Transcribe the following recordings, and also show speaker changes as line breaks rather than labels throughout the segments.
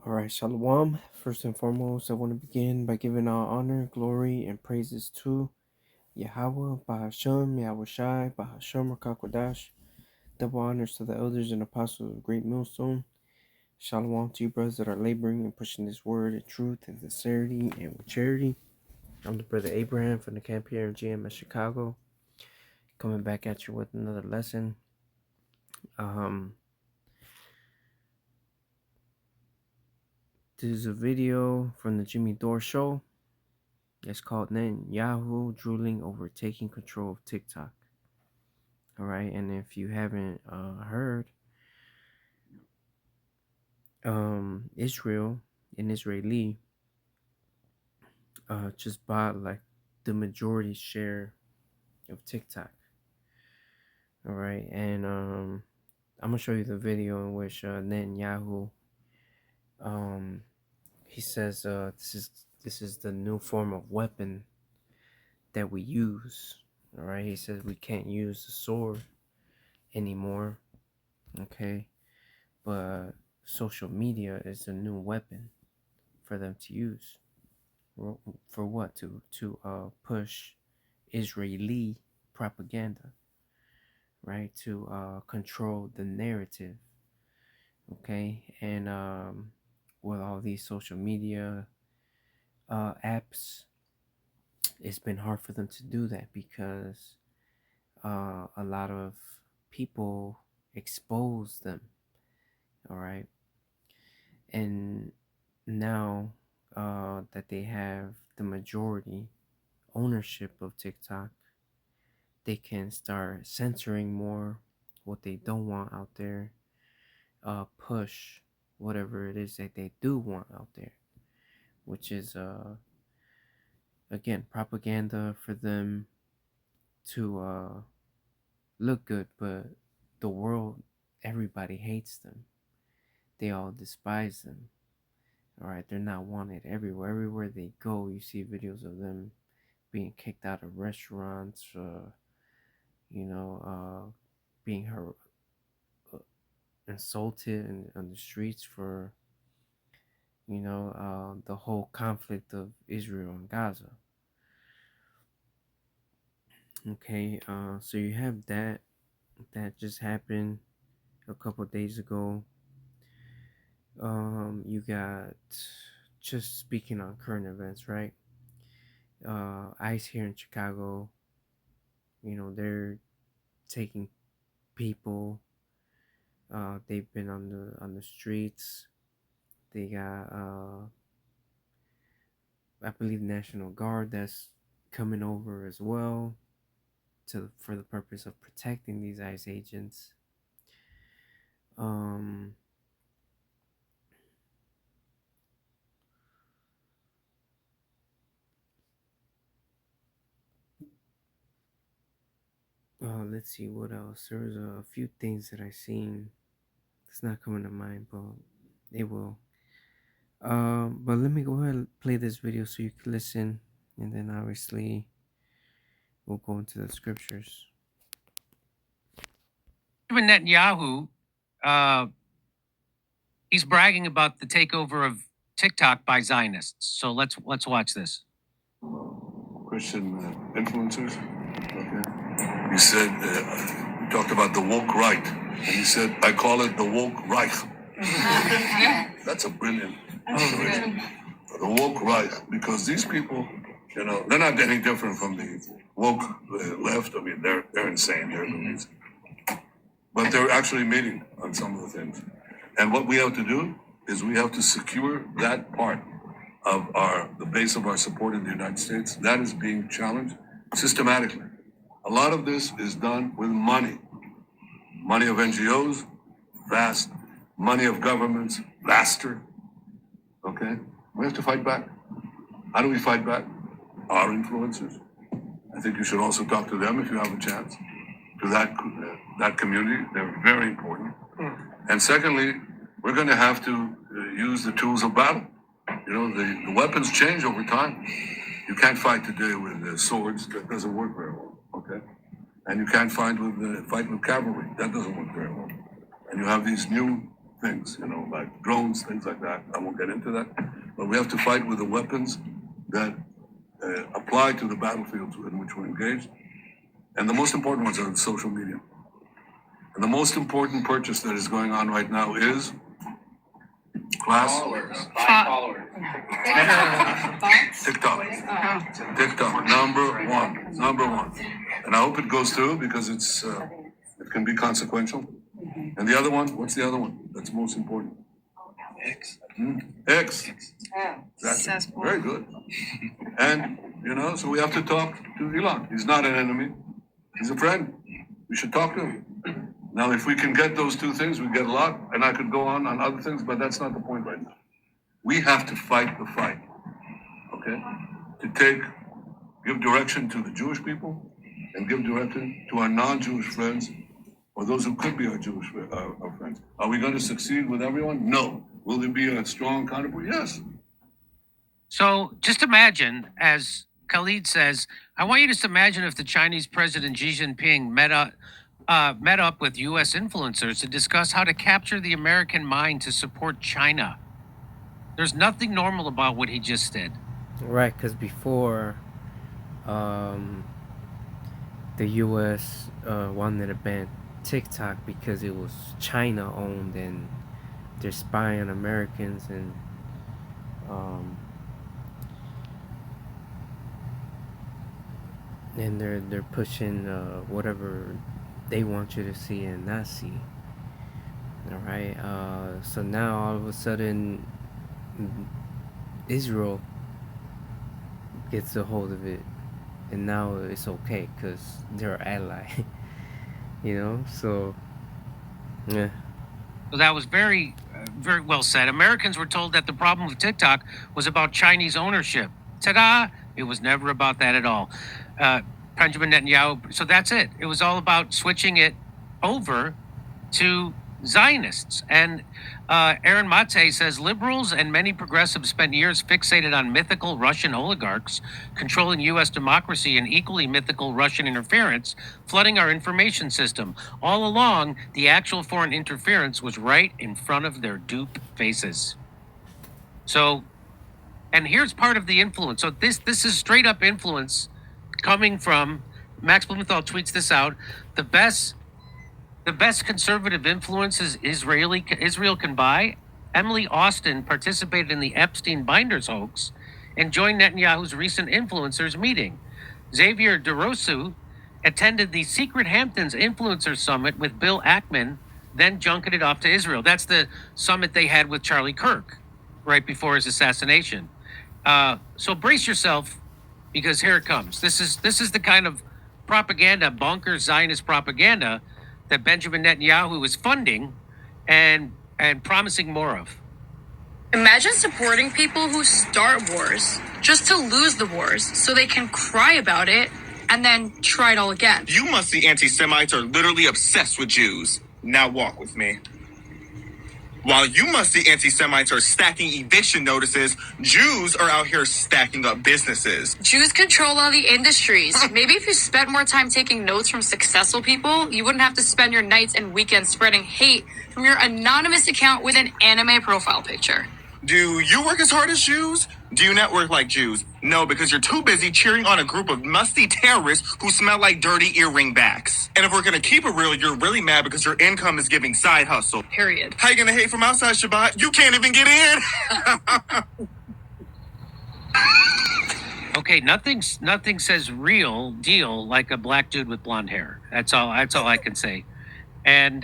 All right, Shalom. First and foremost, I want to begin by giving all honor, glory, and praises to Yahweh, Bahasham, Yahweh Shai, Bahasham, Rakakwadash. Double honors to the elders and apostles of the Great Millstone. Shalom to you, brothers that are laboring and pushing this word in truth and sincerity and with charity. I'm the brother Abraham from the camp here in GMS Chicago, coming back at you with another lesson. This is a video from the Jimmy Dore Show. It's called Netanyahu drooling over taking control of TikTok. All right, and if you haven't heard, Israel, an Israeli, just bought like the majority share of TikTok. All right, and I'm gonna show you the video in which Netanyahu, he says this is the new form of weapon that we use. All right, he says we can't use the sword anymore. Okay, but social media is a new weapon for them to use. For what? To push Israeli propaganda, right? To control the narrative. Okay, and with all these social media apps, it's been hard for them to do that because a lot of people expose them. All right, and now that they have the majority ownership of TikTok, they can start censoring more what they don't want out there, push whatever it is that they do want out there, which is again propaganda for them to look good, but the world, everybody hates them. They all despise them. All right, they're not wanted everywhere. Everywhere they go, you see videos of them being kicked out of restaurants, being insulted on the streets for, the whole conflict of Israel and Gaza. Okay, so you have that just happened a couple days ago. You got, just speaking on current events, right? ICE here in Chicago, they're taking people. They've been on the streets. They got I believe National Guard that's coming over as well for the purpose of protecting these ICE agents. Let's see what else. There's a few things that I seen. It's not coming to mind, but it will. But let me go ahead and play this video so you can listen, and then obviously we'll go into the scriptures.
Netanyahu, he's bragging about the takeover of TikTok by Zionists. So let's watch this.
Christian influencers. Okay. He said, we talked about the woke right. And he said, I call it the woke Reich. That's a brilliant observation. The woke Reich. Because these people, they're not any different from the woke left. I mean, they're insane. They're crazy. But they're actually meeting on some of the things. And what we have to do is we have to secure that part of the base of our support in the United States. That is being challenged systematically. A lot of this is done with money. Money of NGOs, vast. Money of governments, vaster. Okay? We have to fight back. How do we fight back? Our influencers. I think you should also talk to them if you have a chance. To that community, they're very important. And secondly, we're going to have to use the tools of battle. The weapons change over time. You can't fight today with swords. That doesn't work very well. Okay, and you can't fight with cavalry. That doesn't work very well. And you have these new things, like drones, things like that. I won't get into that. But we have to fight with the weapons that apply to the battlefields in which we're engaged. And the most important ones are social media. And the most important purchase that is going on right now is class
Followers.
TikTok. TikTok, number one. And I hope it goes through because it can be consequential. And the other one, what's the other one that's most important?
X.
X. That's
Cesspool.
very good. And, so we have to talk to Elon. He's not an enemy. He's a friend. We should talk to him. Now, if we can get those two things, we get a lot. And I could go on other things, but that's not the point right now. We have to fight the fight, okay? To give direction to the Jewish people and give direction to our non-Jewish friends or those who could be our Jewish our friends. Are we going to succeed with everyone? No. Will there be a strong counterpoint? Yes.
So just imagine, as Khalid says, I want you to just imagine if the Chinese President Xi Jinping met up with U.S. influencers to discuss how to capture the American mind to support China. There's nothing normal about what he just did.
Right, because before, the U.S. Wanted to ban TikTok because it was China owned and they're spying on Americans and they're pushing whatever they want you to see and not see. All right. So now all of a sudden, Israel gets a hold of it, and now it's okay because they're an ally. So yeah.
So that was very, very well said. Americans were told that the problem with TikTok was about Chinese ownership. Ta-da! It was never about that at all. Benjamin Netanyahu. So that's it. It was all about switching it over to Zionists. And Aaron Mate says liberals and many progressives spent years fixated on mythical Russian oligarchs controlling U.S. democracy and equally mythical Russian interference flooding our information system. All along, the actual foreign interference was right in front of their dupe faces. So, and here's part of the influence. So this is straight up influence coming from Max Blumenthal tweets this out. The best conservative influences Israel can buy. Emily Austin participated in the Epstein Binders hoax and joined Netanyahu's recent influencers meeting. Xavier DeRosu attended the Secret Hamptons Influencer Summit with Bill Ackman, then junketed off to Israel. That's the summit they had with Charlie Kirk right before his assassination. So brace yourself, because here it comes. This is the kind of propaganda, bonkers Zionist propaganda, that Benjamin Netanyahu is funding and promising more of.
Imagine supporting people who start wars just to lose the wars so they can cry about it and then try it all again.
You must see anti-Semites are literally obsessed with Jews. Now walk with me. While you must see anti-Semites are stacking eviction notices, Jews are out here stacking up businesses.
Jews control all the industries. Maybe if you spent more time taking notes from successful people, you wouldn't have to spend your nights and weekends spreading hate from your anonymous account with an anime profile picture.
Do you work as hard as Jews? Do you network like Jews? No, because you're too busy cheering on a group of musty terrorists who smell like dirty earring backs. And if we're gonna keep it real, you're really mad because your income is giving side hustle.
Period.
How you gonna hate from outside, Shabbat? You can't even get in.
Okay, nothing says real deal like a black dude with blonde hair. That's all I can say. And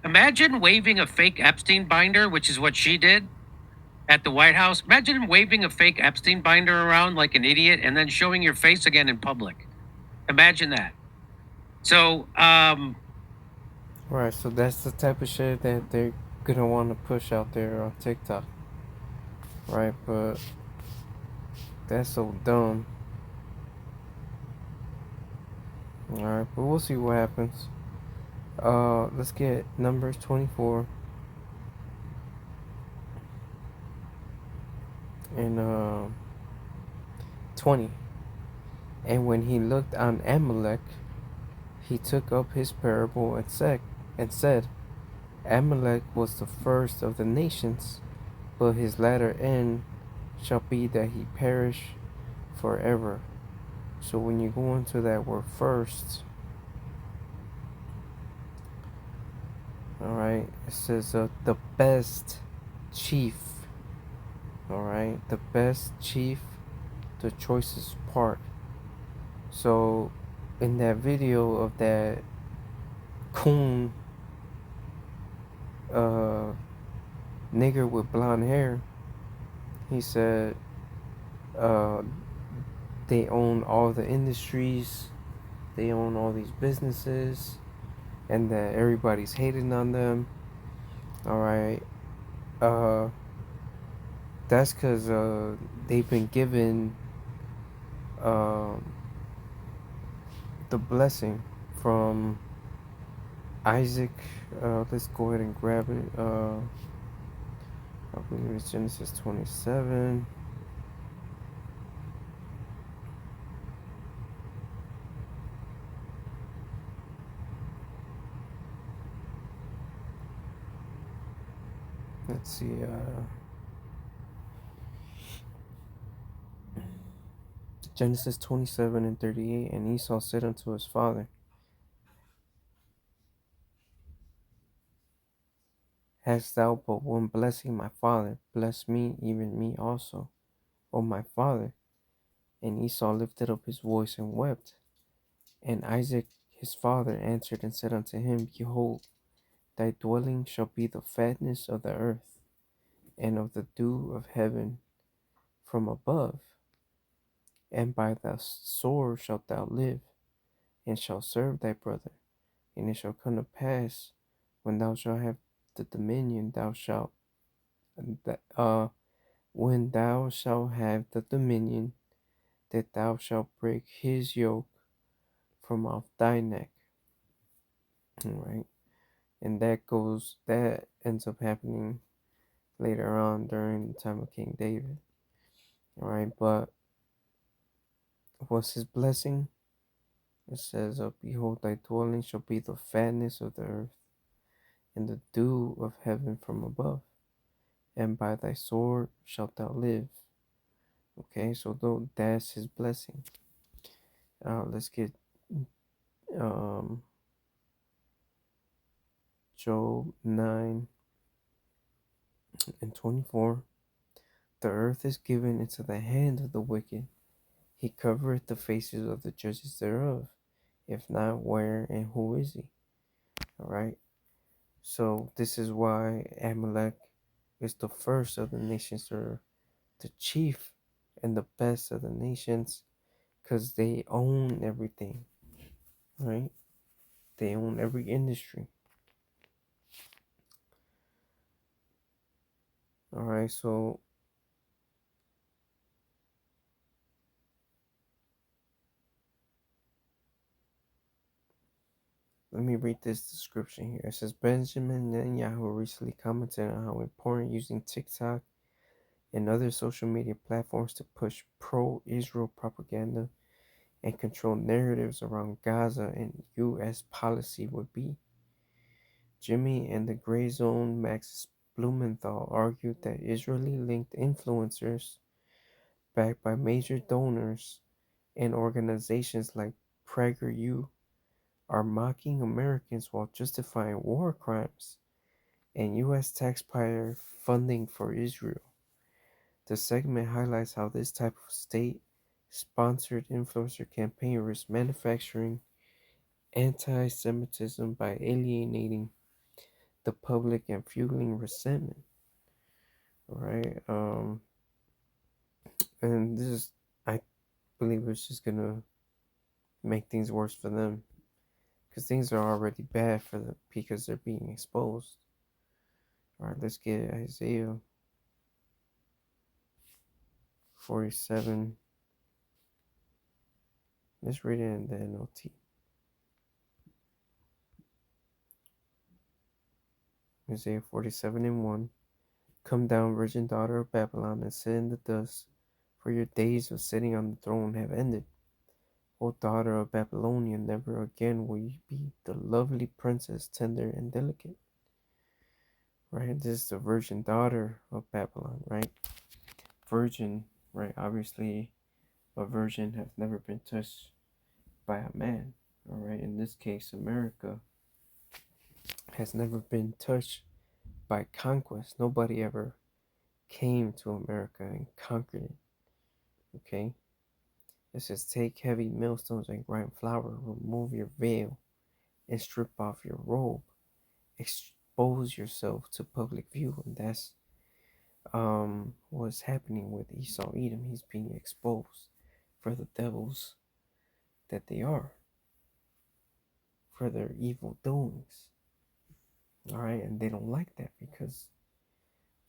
imagine waving a fake Epstein binder, which is what she did at the White House. Imagine waving a fake Epstein binder around like an idiot and then showing your face again in public. Imagine that. So,
Right, so that's the type of shit that they're gonna want to push out there on TikTok. Right, but that's so dumb. Alright, but we'll see what happens. Let's get Numbers 24. And 20. And when he looked on Amalek, he took up his parable and said, Amalek was the first of the nations, but his latter end shall be that he perish forever. So when you go into that word first, all right, it says the best chief, all right, the best chief, the choicest part. So in that video of that coon uh nigger with blonde hair, he said uh they own all the industries, they own all these businesses, and that everybody's hating on them. All right, uh that's because they've been given um the blessing from Isaac. Let's go ahead and grab it. I believe it's Genesis 27. Let's see. Genesis 27 and 38. And Esau said unto his father, hast thou but one blessing, my father? Bless me, even me also, O my father. And Esau lifted up his voice and wept. And Isaac his father answered and said unto him, behold, thy dwelling shall be the fatness of the earth, and of the dew of heaven from above. And by the sword shalt thou live, and shalt serve thy brother. And it shall come to pass, when thou shalt have the dominion, thou shalt when thou shalt have the dominion, that thou shalt break his yoke from off thy neck. All right, and that ends up happening later on during the time of King David. All right, but what's his blessing? It says, behold, thy dwelling shall be the fatness of the earth, and the dew of heaven from above, and by thy sword shalt thou live. Okay, so though that's his blessing. Let's get um, Job 9 and 24. The earth is given into the hand of the wicked. He covereth the faces of the judges thereof. If not, where and who is he? All right. So this is why Amalek is the first of the nations, or the chief and the best of the nations, because they own everything, right? They own every industry. All right. So let me read this description here. It says Benjamin Netanyahu recently commented on how important using TikTok and other social media platforms to push pro-Israel propaganda and control narratives around Gaza and U.S. policy would be. Jimmy and the Gray Zone Max Blumenthal argued that Israeli-linked influencers, backed by major donors and organizations like PragerU, are mocking Americans while justifying war crimes and U.S. taxpayer funding for Israel. The segment highlights how this type of state-sponsored influencer campaign risks manufacturing anti-Semitism by alienating the public and fueling resentment. Right? And this is, I believe, it's just gonna make things worse for them, because things are already bad for them because they're being exposed. All right, let's get Isaiah 47. Let's read it in the NLT. Isaiah 47 and 1. Come down, virgin daughter of Babylon, and sit in the dust, for your days of sitting on the throne have ended. O daughter of Babylonia, never again will you be the lovely princess, tender and delicate. right? This is the virgin daughter of Babylon, right? Virgin, right? Obviously, a virgin has never been touched by a man, all right? In this case, America has never been touched by conquest. Nobody ever came to America and conquered it, okay? It says, take heavy millstones and grind flour, remove your veil, and strip off your robe. Expose yourself to public view. And that's what's happening with Esau Edom. He's being exposed for the devils that they are, for their evil doings. All right, and they don't like that because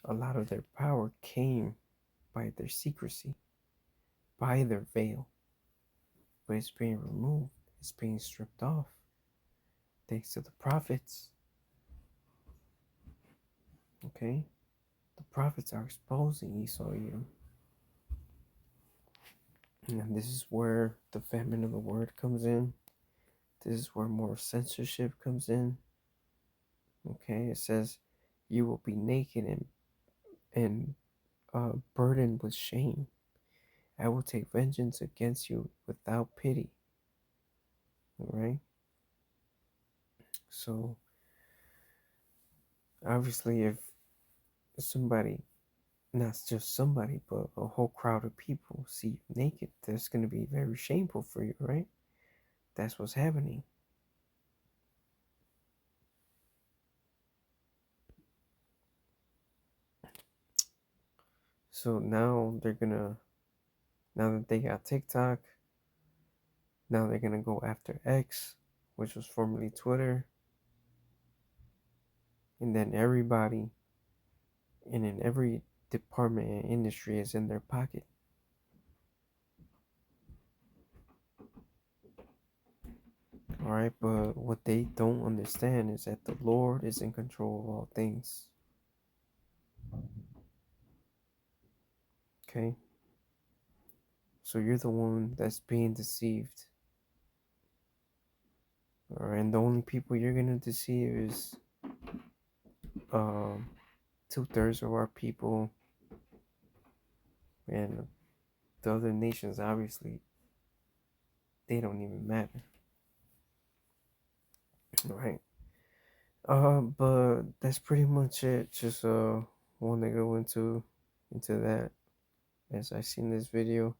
a lot of their power came by their secrecy, by their veil. But it's being removed, it's being stripped off thanks to the prophets. Okay? The prophets are exposing Esau Edom. And this is where the famine of the word comes in. This is where more censorship comes in. Okay, it says you will be naked and burdened with shame. I will take vengeance against you without pity. All right. So obviously, if somebody, not just somebody, but a whole crowd of people see you naked, that's going to be very shameful for you, right? That's what's happening. So now now that they got TikTok, now they're gonna go after X, which was formerly Twitter, and then everybody and in every department and industry is in their pocket. All right, but what they don't understand is that the Lord is in control of all things. Okay? So you're the one that's being deceived. All right, and the only people you're gonna deceive is um 2/3 of our people, and the other nations obviously they don't even matter. All right. But that's pretty much it. Just want to go into that as I seen this video.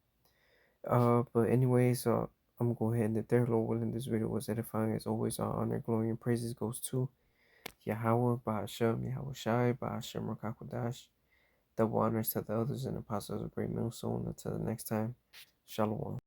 But anyways, I'm gonna go ahead and declare, Lord willing, this video was edifying. As always, all honor, glory, and praises goes to Yahweh, Bahashem, Yahweh Shai, Bahashem, Rakakwadash. Double honors to the elders and apostles of Great Millstone. Until the next time, Shalom.